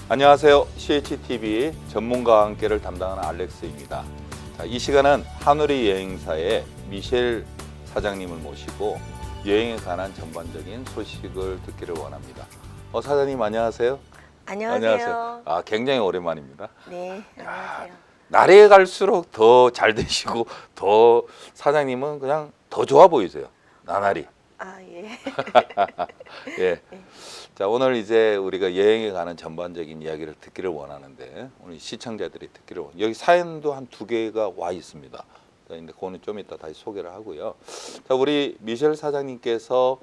안녕하세요. CHTV 전문가와 함께를 담당하는 알렉스입니다. 자, 이 시간은 하누리 여행사의 미셸 사장님을 모시고 여행에 관한 전반적인 소식을 듣기를 원합니다. 사장님 안녕하세요. 안녕하세요. 아, 굉장히 오랜만입니다. 네, 안녕하세요. 날에 갈수록 더 잘 되시고 더 사장님은 그냥 더 좋아 보이세요. 나날이. 아, 예. 예. 자, 오늘 이제 우리가 여행에 관한 전반적인 이야기를 듣기를 원하는데 오늘 시청자들이 듣기를 여기 사연도 한 2개가 와 있습니다. 근데 그거는 좀 이따 다시 소개를 하고요. 자, 우리 미셸 사장님께서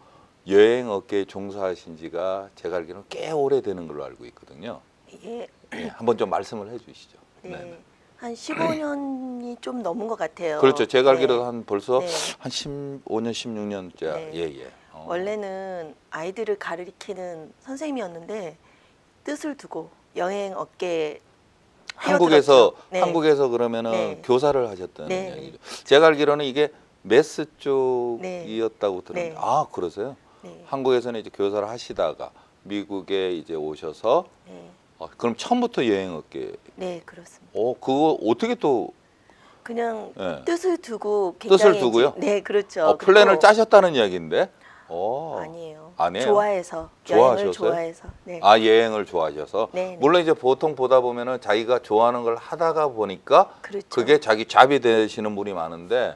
여행 업계에 종사하신 지가 제가 알기로는 꽤 오래되는 걸로 알고 있거든요. 예. 예, 한번 좀 말씀을 해 주시죠. 네. 한 15년이 좀 넘은 것 같아요. 그렇죠. 제가 네. 알기로도 한 벌써 네. 한 15년, 16년째. 네. 예. 원래는 아이들을 가르치는 선생님이었는데 뜻을 두고 여행 업계에 한국에서 뛰어들었죠. 네. 한국에서 그러면은 네. 교사를 하셨다는 네. 이야기죠. 제가 알기로는 이게 메스 네. 쪽이었다고 들었는데 네. 아, 그러세요? 네. 한국에서는 이제 교사를 하시다가 미국에 이제 오셔서 네. 그럼 처음부터 여행 업계. 네, 그렇습니다. 그거 어떻게 또 그냥 예. 뜻을 두고 뜻을 굉장히 두고요? 네, 그렇죠. 플랜을 그리고 짜셨다는 이야기인데. 아니에요. 아니에요? 좋아해서 좋아하셨어요? 여행을 좋아해서. 네. 아, 여행을 좋아하셔서. 네. 물론 이제 보통 보다 보면은 자기가 좋아하는 걸 하다가 보니까 그렇죠. 그게 자기 잡이 되시는 분이 많은데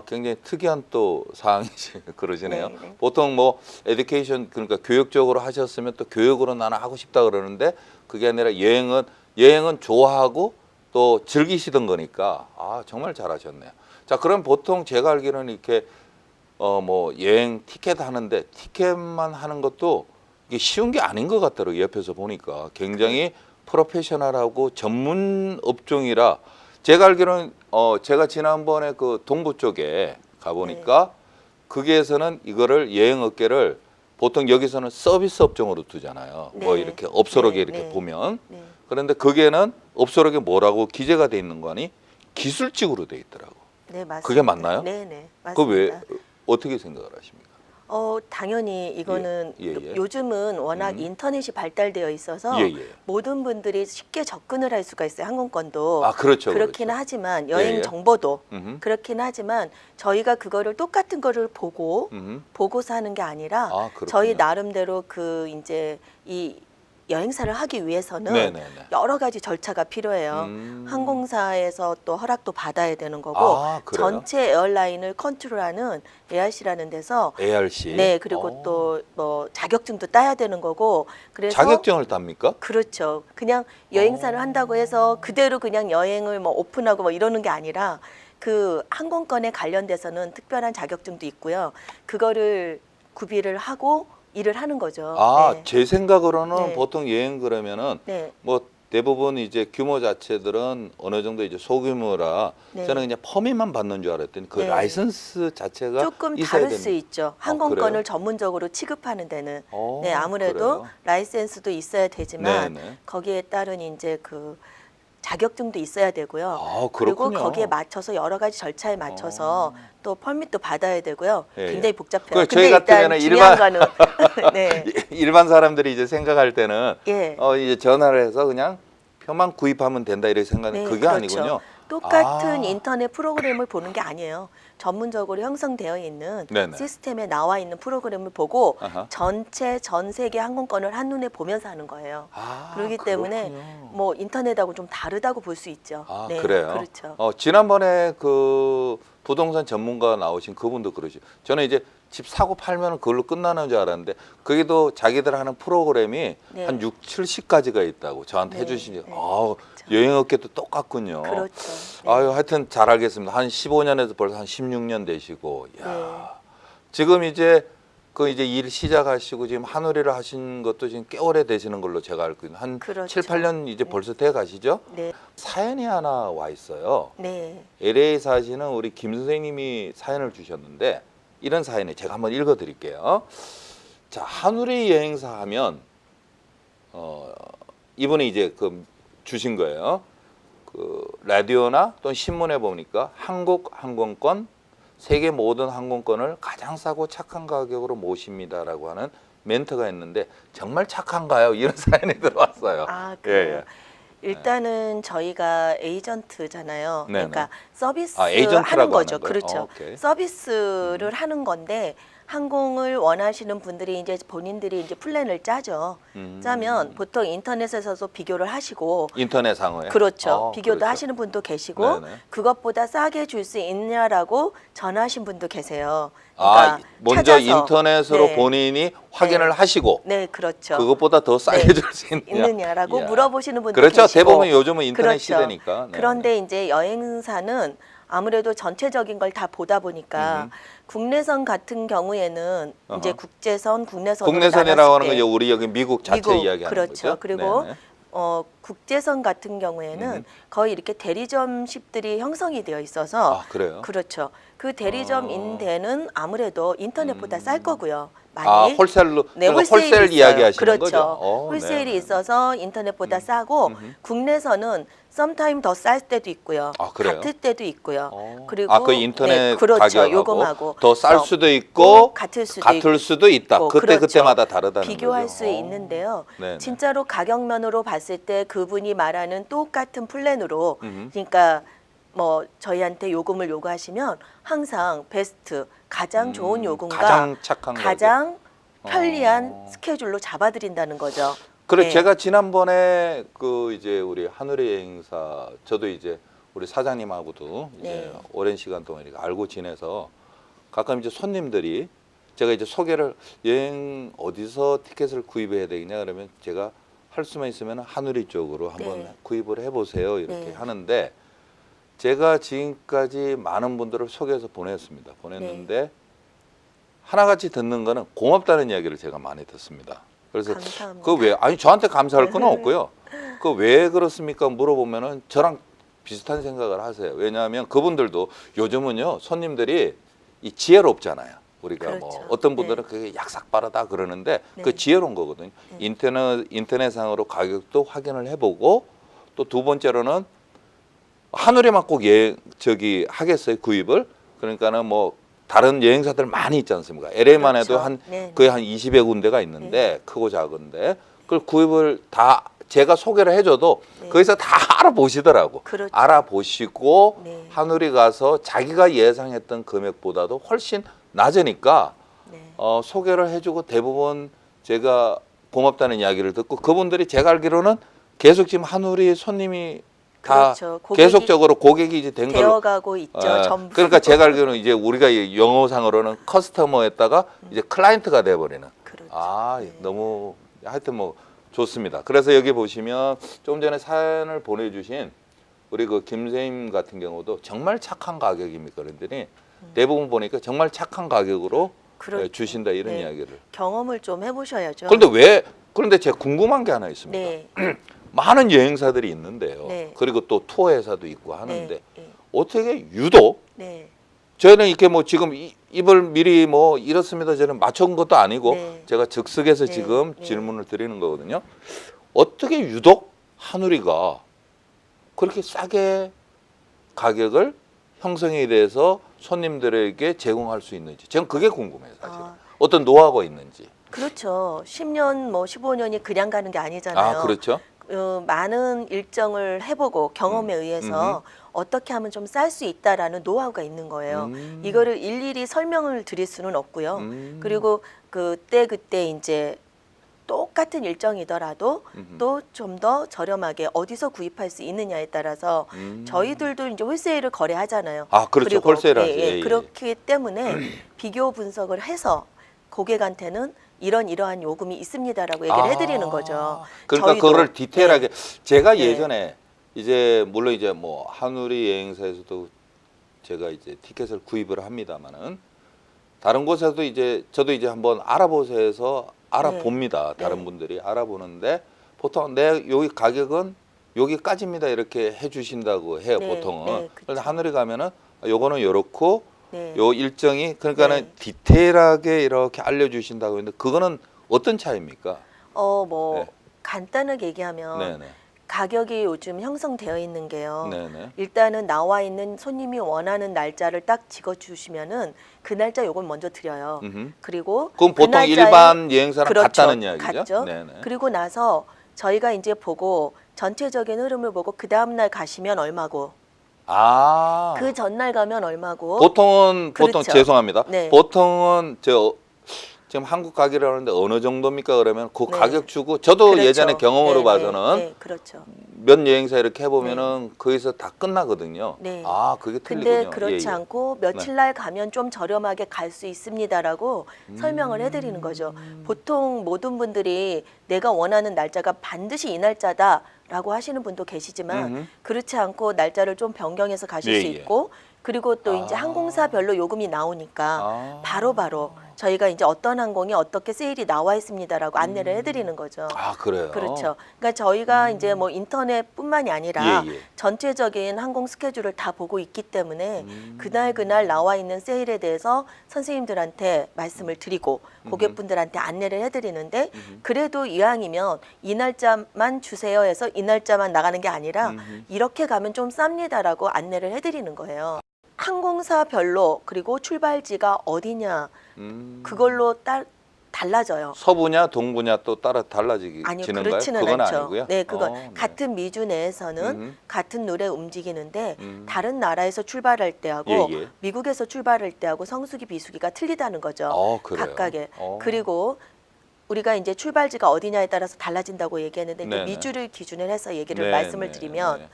굉장히 특이한 또 상황이시 그러시네요. 네, 네. 보통 뭐 에듀케이션 그러니까 교육적으로 하셨으면 또 교육으로 나는 하고 싶다 그러는데 그게 아니라 여행은 좋아하고 또 즐기시던 거니까 정말 잘하셨네요. 자, 그럼 보통 제가 알기로는 이렇게 뭐 여행 티켓 하는데 티켓만 하는 것도 이게 쉬운 게 아닌 것 같더라고요. 옆에서 보니까 굉장히 프로페셔널하고 전문 업종이라 제가 알기로는 제가 지난번에 그 동부 쪽에 가보니까 거기에서는 이거를 여행 업계를 보통 여기서는 서비스 업종으로 두잖아요. 뭐 네. 이렇게 업소록에 네, 이렇게 네. 보면 네. 그런데 거기에는 업소록에 뭐라고 기재가 돼 있는 거니 기술직으로 돼 있더라고. 네, 맞습니다. 그게 맞나요? 네, 그 왜 맞습니다. 어떻게 생각을 하십니까? 당연히 이거는 예. 요즘은 워낙 인터넷이 발달되어 있어서 예. 모든 분들이 쉽게 접근을 할 수가 있어요. 항공권도. 그렇죠. 그렇긴 그렇죠. 하지만 여행 예. 정보도 음흠. 그렇긴 하지만 저희가 그거를 똑같은 거를 보고서 하는 게 아니라 그렇군요. 저희 나름대로 그 이제 이 여행사를 하기 위해서는 네네네. 여러 가지 절차가 필요해요. 항공사에서 또 허락도 받아야 되는 거고 그래요? 전체 에어라인을 컨트롤하는 ARC라는 데서 ARC. 네, 그리고 또 뭐 자격증도 따야 되는 거고 그래서 자격증을 땁니까? 그렇죠. 그냥 여행사를 한다고 해서 그대로 그냥 여행을 뭐 오픈하고 뭐 이러는 게 아니라 그 항공권에 관련돼서는 특별한 자격증도 있고요. 그거를 구비를 하고 일을 하는 거죠. 네. 제 생각으로는 네. 보통 여행 그러면은 네. 뭐 대부분 이제 규모 자체들은 어느 정도 이제 소규모라 네. 저는 그냥 퍼밋만 받는 줄 알았더니 그 네. 라이선스 자체가 조금 있어야 다를 되는. 수 있죠. 그래요? 항공권을 전문적으로 취급하는 데는 네, 아무래도 그래요? 라이센스도 있어야 되지만 네네. 거기에 따른 이제 그 자격증도 있어야 되고요. 그리고 그렇군요. 거기에 맞춰서 여러 가지 절차에 맞춰서 또 펄밋도 받아야 되고요. 예, 굉장히 예. 복잡해요. 그 저희 같으면은 중요한 거는 네. 일반 사람들이 이제 생각할 때는 예. 이제 전화를 해서 그냥 표만 구입하면 된다 이렇게 생각하는 네, 그게 그렇죠. 아니군요. 똑같은 인터넷 프로그램을 보는 게 아니에요. 전문적으로 형성되어 있는 네네. 시스템에 나와 있는 프로그램을 보고 아하. 전 세계 항공권을 한눈에 보면서 하는 거예요. 그렇기 때문에 그렇군요. 뭐 인터넷하고 좀 다르다고 볼 수 있죠. 네, 그래요? 그렇죠. 지난번에 그 부동산 전문가 나오신 그분도 그러죠. 저는 이제 집 사고 팔면 그걸로 끝나는 줄 알았는데 그게도 자기들 하는 프로그램이 네. 한 6, 70가지가 있다고 저한테 네, 해주시니 네. 여행업계도 똑같군요. 그렇죠. 네. 하여튼 잘 알겠습니다. 한 15년에서 벌써 한 16년 되시고, 야. 네. 지금 이제 그 이제 일 시작하시고 지금 하누리를 하신 것도 지금 꽤 오래 되시는 걸로 제가 알고 있는 한 그렇죠. 7, 8년 이제 벌써 돼 가시죠? 네. 사연이 하나 와 있어요. 네. LA 사시는 우리 김 선생님이 사연을 주셨는데 이런 사연을 제가 한번 읽어 드릴게요. 자, 하누리 여행사 하면 이분이 이제 그 주신 거예요. 그 라디오나 또는 신문에 보니까 한국 항공권 세계 모든 항공권을 가장 싸고 착한 가격으로 모십니다라고 하는 멘트가 있는데 정말 착한가요? 이런 사연이 들어왔어요. 아, 예, 그래요. 예. 일단은 저희가 에이전트잖아요. 네네. 그러니까 서비스 아, 에이전트라고 하는 거죠. 하는 거예요? 그렇죠. 오케이. 서비스를 하는 건데 항공을 원하시는 분들이 이제 본인들이 이제 플랜을 짜죠. 짜면 보통 인터넷에서도 비교를 하시고 인터넷상어에 그렇죠. 비교도 그렇죠. 하시는 분도 계시고 네네. 그것보다 싸게 줄 수 있냐라고 전화하신 분도 계세요. 아, 먼저 찾아서. 인터넷으로 네. 본인이 확인을 하시고 네, 그렇죠. 그것보다 더 싸게 네. 줄 수 있느냐라고 이야. 물어보시는 분도 그렇죠. 계시고 대부분 요즘은 인터넷 그렇죠. 시대니까. 네. 그런데 이제 여행사는 아무래도 전체적인 걸 다 보다 보니까 국내선 같은 경우에는 이제 어허. 국제선, 국내선으로 국내선이라고 나눴을 하는 때 건 우리 여기 미국 자체 미국, 이야기하는 그렇죠. 거죠. 그리고 네네. 국제선 같은 경우에는 거의 이렇게 대리점십들이 형성이 되어 있어서 아, 그래요? 그렇죠. 그 대리점 인대는 아무래도 인터넷보다 쌀 거고요. 많이. 아, 홀셀로 네, 그러니까 홀세일이 홀셀 있어요. 이야기하시는 그렇죠. 거죠. 홀세일이 네네. 있어서 인터넷보다 싸고 국내선은 썸타임 더 쌀 때도 있고요. 아, 그래요? 같을 때도 있고요. 그리고 아, 그 인터넷 네, 그렇죠. 가격하고 요금하고 더 쌀 그래서 수도 있고 같을 수도 같을 수도 있다. 있고, 그때 그렇죠. 그때마다 다르다는 비교할 거죠. 수 있는데요. 네네. 진짜로 가격면으로 봤을 때 그분이 말하는 똑같은 플랜으로 그러니까 뭐 저희한테 요금을 요구하시면 항상 베스트 가장 좋은 요금과 가장 착한 가장 편리한 어. 스케줄로 잡아드린다는 거죠. 그래 네. 제가 지난번에 그 이제 우리 하늘의 여행사 저도 이제 우리 사장님하고도 이제 네. 오랜 시간 동안 이렇게 알고 지내서 가끔 이제 손님들이 제가 이제 소개를 여행 어디서 티켓을 구입해야 되겠냐 그러면 제가 할 수만 있으면 하늘이 쪽으로 한번 네. 구입을 해보세요 이렇게 네. 하는데 제가 지금까지 많은 분들을 소개해서 보냈습니다. 보냈는데 네. 하나같이 듣는 거는 고맙다는 이야기를 제가 많이 듣습니다. 그래서 감사합니다. 그 왜 아니 저한테 감사할 건 없고요. 그 왜 그렇습니까 물어보면은 저랑 비슷한 생각을 하세요. 왜냐하면 그분들도 요즘은요 손님들이 이 지혜롭잖아요. 우리가 그렇죠. 뭐 어떤 분들은 네. 그게 약삭빠르다 그러는데 네. 그 지혜로운 거거든요. 네. 인터넷상으로 가격도 확인을 해보고 또 두 번째로는 하늘에만 꼭 저기 하겠어요 구입을 그러니까는 뭐 다른 여행사들 많이 있지 않습니까? LA만 그렇죠. 해도 한 네. 거의 한 20여 군데가 있는데 크고 작은데 그걸 구입을 다 제가 소개를 해줘도 네. 거기서 다 알아보시더라고. 그렇죠. 알아보시고 네. 하늘이 가서 자기가 예상했던 금액보다도 훨씬 낮으니까 네. 소개를 해주고 대부분 제가 고맙다는 이야기를 듣고 그분들이 제가 알기로는 계속 지금 하늘이 손님이 다 그렇죠. 고객이 계속적으로 고객이 이제 된 걸로 되어가고 있죠. 전부. 그러니까 제가 알기로는 이제 우리가 이 영어상으로는 커스터머였다가 이제 클라이언트가 돼버리는. 그렇죠. 아 네. 너무 하여튼 뭐 좋습니다. 그래서 여기 보시면 조금 전에 사연을 보내주신 우리 그 김세임 같은 경우도 정말 착한 가격입니까? 그랬더니 대부분 보니까 정말 착한 가격으로 그렇죠. 주신다 이런 네. 이야기를. 경험을 좀 해보셔야죠. 그런데 제가 궁금한 게 하나 있습니다. 네. 많은 여행사들이 있는데요. 네. 그리고 또 투어 회사도 있고 하는데 네. 네. 어떻게 유독 네. 저희는 이렇게 뭐 지금 입을 미리 뭐 이렇습니다. 저는 맞춰온 것도 아니고 네. 제가 즉석에서 네. 지금 네. 질문을 드리는 거거든요. 어떻게 유독 하누리가 그렇게 싸게 가격을 형성에 대해서 손님들에게 제공할 수 있는지 저는 그게 궁금해요. 사실 아. 어떤 노하우가 있는지. 그렇죠. 10년 뭐 15년이 그냥 가는 게 아니잖아요. 아 그렇죠. 많은 일정을 해보고 경험에 의해서 어떻게 하면 좀 쌀 수 있다라는 노하우가 있는 거예요. 이거를 일일이 설명을 드릴 수는 없고요. 그리고 그때 이제 똑같은 일정이더라도 또 좀 더 저렴하게 어디서 구입할 수 있느냐에 따라서 저희들도 이제 홀세일을 거래하잖아요. 아 그렇죠. 그리고, 홀세일하지. 예, 예. 그렇기 때문에 비교 분석을 해서 고객한테는 이러한 요금이 있습니다라고 얘기를 해드리는 거죠. 그러니까 저희도. 그거를 디테일하게 제가 네. 예전에 이제 물론 이제 뭐 하누리 여행사에서도 제가 이제 티켓을 구입을 합니다만은 다른 곳에서도 이제 저도 이제 한번 알아보세요 해서 알아봅니다. 네. 다른 분들이 알아보는데 보통 내 여기 가격은 여기까지입니다 이렇게 해주신다고 해요. 네, 보통은. 네, 그쵸. 그래서 하늘에 가면은 요거는 요렇고 네. 요 일정이 그러니까는 네. 디테일하게 이렇게 알려주신다고 했는데 그거는 어떤 차이입니까? 뭐 네. 간단하게 얘기하면 네네. 가격이 요즘 형성되어 있는 게요. 네네. 일단은 나와 있는 손님이 원하는 날짜를 딱 찍어주시면은 그 날짜 요걸 먼저 드려요. 음흠. 그리고 그럼 그 보통 날짜에- 일반 여행사랑 그렇죠. 같다는 이야기죠? 같죠. 네네. 그리고 나서 저희가 이제 보고 전체적인 흐름을 보고 그 다음 날 가시면 얼마고 아. 그 전날 가면 얼마고 보통 그렇죠. 죄송합니다. 네. 보통은 지금 한국 가격이라고 하는데 어느 정도입니까? 그러면 그 네. 가격 주고 저도 그렇죠. 예전에 경험으로 네, 봐서는 네, 그렇죠. 몇 여행사 이렇게 해보면은 거기서 다 끝나거든요. 네. 아, 그게 근데 틀리군요. 그렇지 예, 예. 않고 며칠 날 가면 좀 저렴하게 갈 수 있습니다라고 설명을 해드리는 거죠. 보통 모든 분들이 내가 원하는 날짜가 반드시 이 날짜다라고 하시는 분도 계시지만 음흠. 그렇지 않고 날짜를 좀 변경해서 가실 예, 수 예. 있고 그리고 또 이제 아. 항공사별로 요금이 나오니까 아. 바로바로 저희가 이제 어떤 항공이 어떻게 세일이 나와 있습니다라고 안내를 해드리는 거죠. 아, 그래요? 그렇죠. 그러니까 저희가 이제 뭐 인터넷뿐만이 아니라 예, 예. 전체적인 항공 스케줄을 다 보고 있기 때문에 그날 나와 있는 세일에 대해서 선생님들한테 말씀을 드리고 고객분들한테 안내를 해드리는데 그래도 이왕이면 이 날짜만 주세요 해서 이 날짜만 나가는 게 아니라 이렇게 가면 좀 쌉니다라고 안내를 해드리는 거예요. 항공사별로 그리고 출발지가 어디냐 그걸로 달라져요. 서부냐 동부냐 또 따라 달라지는가요? 아니요, 그렇지는 그건 않죠. 아니고요. 네, 그건 네. 같은 미주 내에서는 음. 같은 노래 움직이는데 다른 나라에서 출발할 때하고 예, 예. 미국에서 출발할 때하고 성수기 비수기가 틀리다는 거죠. 그래요? 각각의. 어. 그리고 우리가 이제 출발지가 어디냐에 따라서 달라진다고 얘기했는데 이제 네네. 미주를 기준을 해서 얘기를 네, 말씀을 네, 드리면 네.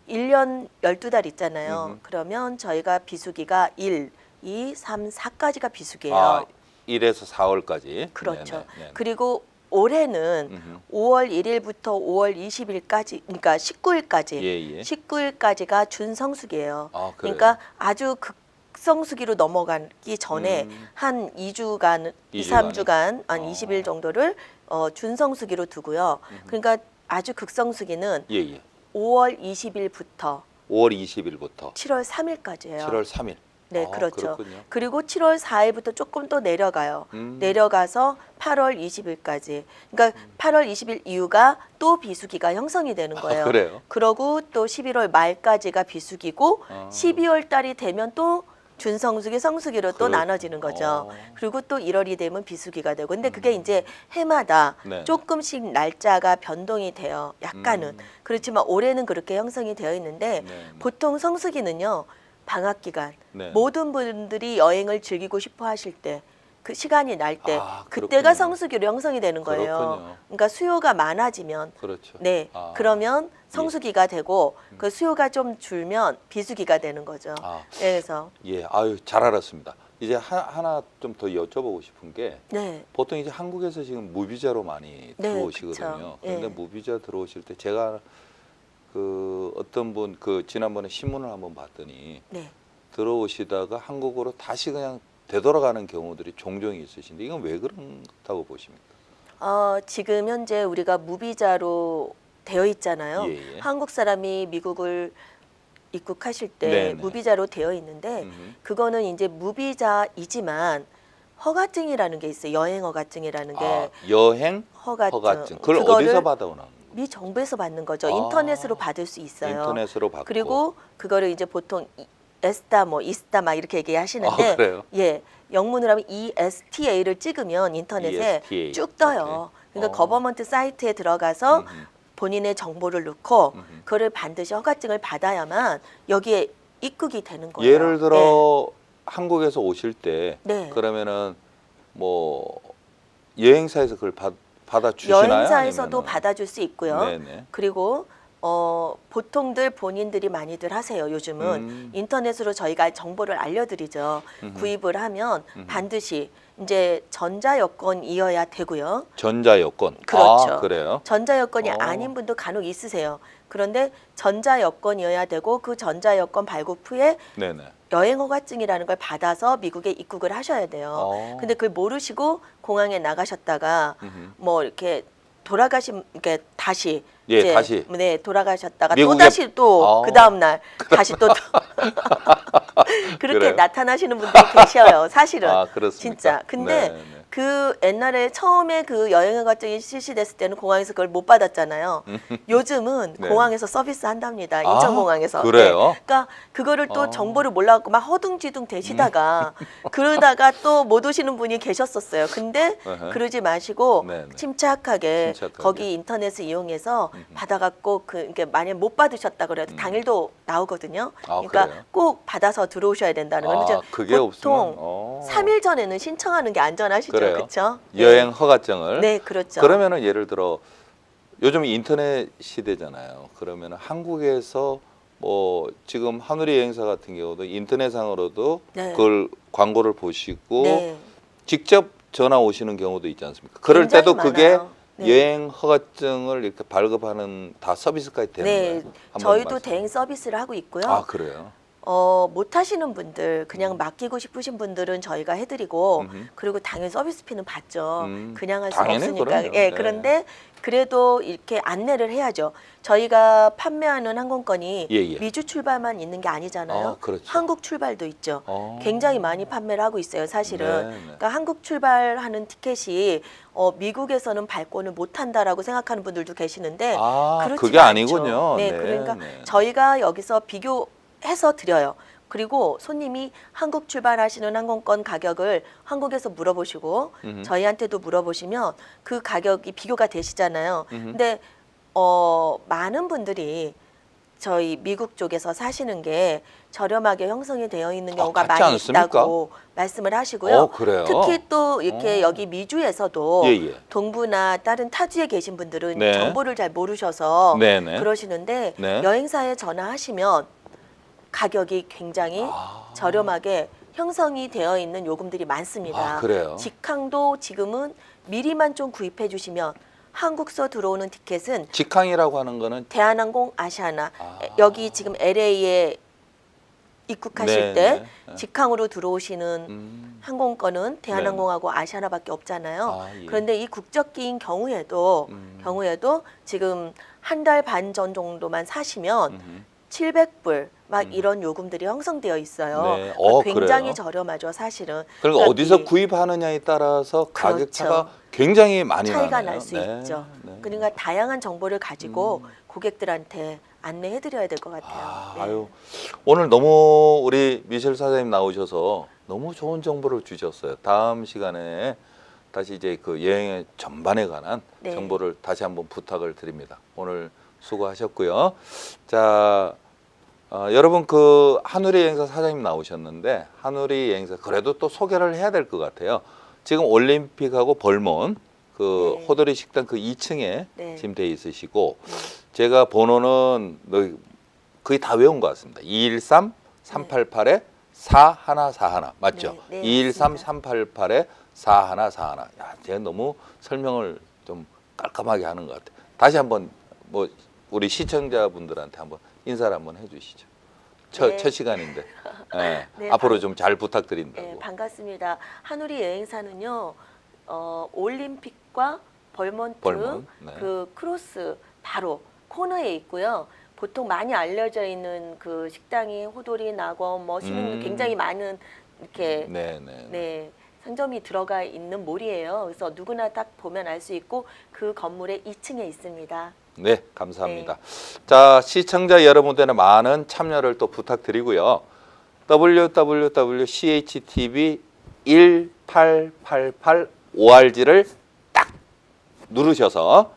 1년 12달 있잖아요. 그러면 저희가 비수기가 1, 2, 3, 4까지가 비수기예요. 아, 1에서 4월까지. 그렇죠. 네네. 그리고 올해는 음흠. 5월 1일부터 5월 20일까지, 그러니까 19일까지, 예, 예. 19일까지가 준성수기예요. 아, 그래요? 그러니까 아주 극성수기로 넘어가기 전에 한 2주간, 2, 3주간, 한 20일 정도를 준성수기로 두고요. 그러니까 아주 극성수기는 예, 예. 5월 20일부터 5월 20일부터 7월 3일까지예요. 7월 3일. 네, 아, 그렇죠. 그렇군요. 그리고 7월 4일부터 조금 또 내려가요. 내려가서 8월 20일까지. 그러니까 8월 20일 이후가 또 비수기가 형성이 되는 거예요. 그래요? 그러고 또 11월 말까지가 비수기고 아. 12월 달이 되면 또 준성수기, 성수기로 또 그렇- 나눠지는 거죠. 어. 그리고 또 1월이 되면 비수기가 되고. 근데 그게 이제 해마다 네. 조금씩 날짜가 변동이 돼요. 약간은. 그렇지만 올해는 그렇게 형성이 되어 있는데 네. 보통 성수기는요. 방학 기간 네. 모든 분들이 여행을 즐기고 싶어 하실 때 그 시간이 날 때 아, 그때가 그렇군요. 성수기로 형성이 되는 거예요. 그렇군요. 그러니까 수요가 많아지면 그렇죠. 네 아. 그러면 성수기가 되고 그 수요가 좀 줄면 비수기가 되는 거죠. 아. 그래서 예, 아유, 잘 알았습니다. 이제 하나 좀 더 여쭤보고 싶은 게 네 보통 이제 한국에서 지금 무비자로 많이 네, 들어오시거든요. 그쵸. 그런데 예. 무비자 들어오실 때 제가 그 어떤 분 그 지난번에 신문을 한번 봤더니 네. 들어오시다가 한국으로 다시 그냥 되돌아가는 경우들이 종종 있으신데 이건 왜 그렇다고 보십니까? 지금 현재 우리가 무비자로 되어 있잖아요. 예, 예. 한국 사람이 미국을 입국하실 때 네네. 무비자로 되어 있는데 그거는 이제 무비자이지만 허가증이라는 게 있어요. 여행 허가증이라는 게 아, 여행 허가증. 그걸 어디서 받아오는 거예요? 미 정부에서 받는 거죠. 아. 인터넷으로 받을 수 있어요. 인터넷으로 받고. 그리고 그거를 이제 보통 에스타 뭐 이스타 막 이렇게 얘기하시는데 아, 그래요? 예. 영문으로 하면 ESTA를 찍으면 인터넷에 ESTA. 쭉 떠요. 그러니까 오케이. 거버먼트 사이트에 들어가서 본인의 정보를 넣고 그거를 반드시 허가증을 받아야만 여기에 입국이 되는 거예요. 예를 들어 한국에서 오실 때 네. 그러면 뭐 여행사에서 그걸 받아 주시나요? 여행사에서도 받아줄 수 있고요. 네네. 그리고 보통들 본인들이 많이들 하세요. 요즘은 인터넷으로 저희가 정보를 알려드리죠. 구입을 하면 반드시 이제 전자 여권이어야 되고요. 전자 여권. 그렇죠. 아, 그래요? 전자 여권이 어. 아닌 분도 간혹 있으세요. 그런데 전자 여권이어야 되고 그 전자 여권 발급 후에 네네. 여행 허가증이라는 걸 받아서 미국에 입국을 하셔야 돼요. 근데 그걸 모르시고 공항에 나가셨다가 뭐 이렇게 이렇게 다시 예, 이제 다시. 네 돌아가셨다가 또 미국에- 다시 또 그 다음 날 다시 또 그렇게 그래요? 나타나시는 분들이 계셔요. 사실은 아, 그렇습니까? 진짜. 근데 네, 네. 그 옛날에 처음에 그 여행을 과정이 실시됐을 때는 공항에서 그걸 못 받았잖아요. 요즘은 네. 공항에서 서비스 한답니다. 아, 인천공항에서. 그래요? 그러니까 그거를 또 정보를 몰라갖고 막 허둥지둥 대시다가 그러다가 또 못 오시는 분이 계셨었어요. 근데 어허. 그러지 마시고 네, 네. 침착하게 거기 인터넷을 이용해서 받아갖고 이게 만약 못 받으셨다 그래도 당일도 나오거든요. 아, 그러니까 그래요? 꼭 받아서 들어오셔야 된다는 거죠. 아, 그게 보통 없으면 3일 전에는 신청하는 게 안전하시죠, 그래요? 그렇죠? 여행 허가증을. 네, 그렇죠. 그러면은 예를 들어 요즘 인터넷 시대잖아요. 그러면은 한국에서 뭐 지금 하누리 여행사 같은 경우도 인터넷상으로도 네. 그걸 광고를 보시고 네. 직접 전화 오시는 경우도 있지 않습니까? 그럴 굉장히 때도 그게 많아요. 네. 여행 허가증을 이렇게 발급하는 다 서비스까지 되는 네, 거예요. 한번 저희도 말씀. 대행 서비스를 하고 있고요. 아, 그래요? 못 하시는 분들, 그냥 맡기고 싶으신 분들은 저희가 해드리고, 그리고 당연히 서비스피는 받죠. 그냥 할 수 당연히 없으니까. 그럼요. 예, 네. 그런데 그래도 이렇게 안내를 해야죠. 저희가 판매하는 항공권이 예, 예. 미주 출발만 있는 게 아니잖아요. 아, 그렇죠. 한국 출발도 있죠. 굉장히 많이 판매를 하고 있어요, 사실은. 네, 네. 그러니까 한국 출발하는 티켓이 미국에서는 발권을 못 한다라고 생각하는 분들도 계시는데 아, 그렇지가 그게 않죠. 아니군요. 네, 네, 그러니까 네. 저희가 여기서 비교해서 드려요. 그리고 손님이 한국 출발하시는 항공권 가격을 한국에서 물어보시고 저희한테도 물어보시면 그 가격이 비교가 되시잖아요. 근데 많은 분들이 저희 미국 쪽에서 사시는 게 저렴하게 형성이 되어 있는 경우가 같지 많이 않습니까? 있다고 말씀을 하시고요. 그래요? 특히 또 이렇게 여기 미주에서도 예, 예. 동부나 다른 타주에 계신 분들은 네. 정보를 잘 모르셔서 네, 네. 그러시는데 네. 여행사에 전화하시면 가격이 굉장히 저렴하게 형성이 되어 있는 요금들이 많습니다. 아, 그래요? 직항도 지금은 미리만 좀 구입해 주시면 한국서 들어오는 티켓은 직항이라고 하는 거는 대한항공, 아시아나 여기 지금 LA에 입국하실 네, 때 네. 직항으로 들어오시는 항공권은 대한항공하고 아시아나밖에 없잖아요. 아, 예. 그런데 이 국적기인 경우에도 지금 한 달 반 전 정도만 사시면 700불 막 이런 요금들이 형성되어 있어요. 네. 굉장히 그래요? 저렴하죠, 사실은. 그러니까 어디서 이 구입하느냐에 따라서 가격 그렇죠. 차가 굉장히 많이 차이가 나네요. 날 수 네, 있죠. 네. 그러니까 다양한 정보를 가지고 고객들한테 안내해 드려야 될 것 같아요. 아, 네. 아유, 오늘 너무 우리 미셸 사장님 나오셔서 너무 좋은 정보를 주셨어요. 다음 시간에 다시 이제 그 여행의 전반에 관한 네. 정보를 다시 한번 부탁을 드립니다. 오늘 수고하셨고요. 자, 여러분 그 하누리 여행사 사장님 나오셨는데 하누리 여행사 그래도 또 소개를 해야 될 것 같아요. 지금 올림픽하고 벌몬 그 네. 호돌이 식당 그 2층에 네. 지금 돼 있으시고 제가 번호는 거의 다 외운 것 같습니다. 213-388-4141 맞죠? 네, 네, 213-388-4141. 야, 제가 너무 설명을 좀 깔끔하게 하는 것 같아요. 다시 한번 뭐 우리 시청자분들한테 한번 인사를 한번 해주시죠. 네. 첫 시간인데 네, 네, 앞으로 좀 잘 부탁드린다고. 네, 반갑습니다. 하누리 여행사는요, 올림픽과 벌몬트 벌몬, 네. 그 크로스 바로 코너에 있고요. 보통 많이 알려져 있는 그 식당이 호돌이, 낙원, 뭐 시민 굉장히 많은 이렇게 네. 네, 상점이 들어가 있는 몰이에요. 그래서 누구나 딱 보면 알 수 있고 그 건물의 2층에 있습니다. 네, 감사합니다. 자, 시청자 여러분들의 많은 참여를 또 부탁드리고요. www.CHTV1888org를 딱 누르셔서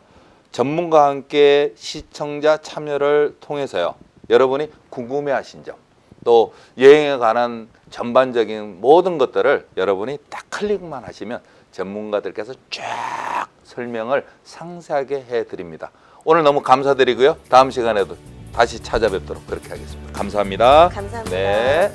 전문가와 함께 시청자 참여를 통해서요. 여러분이 궁금해하신 점, 또 여행에 관한 전반적인 모든 것들을 여러분이 딱 클릭만 하시면 전문가들께서 쫙 설명을 상세하게 해드립니다. 오늘 너무 감사드리고요. 다음 시간에도 다시 찾아뵙도록 그렇게 하겠습니다. 감사합니다. 감사합니다. 네.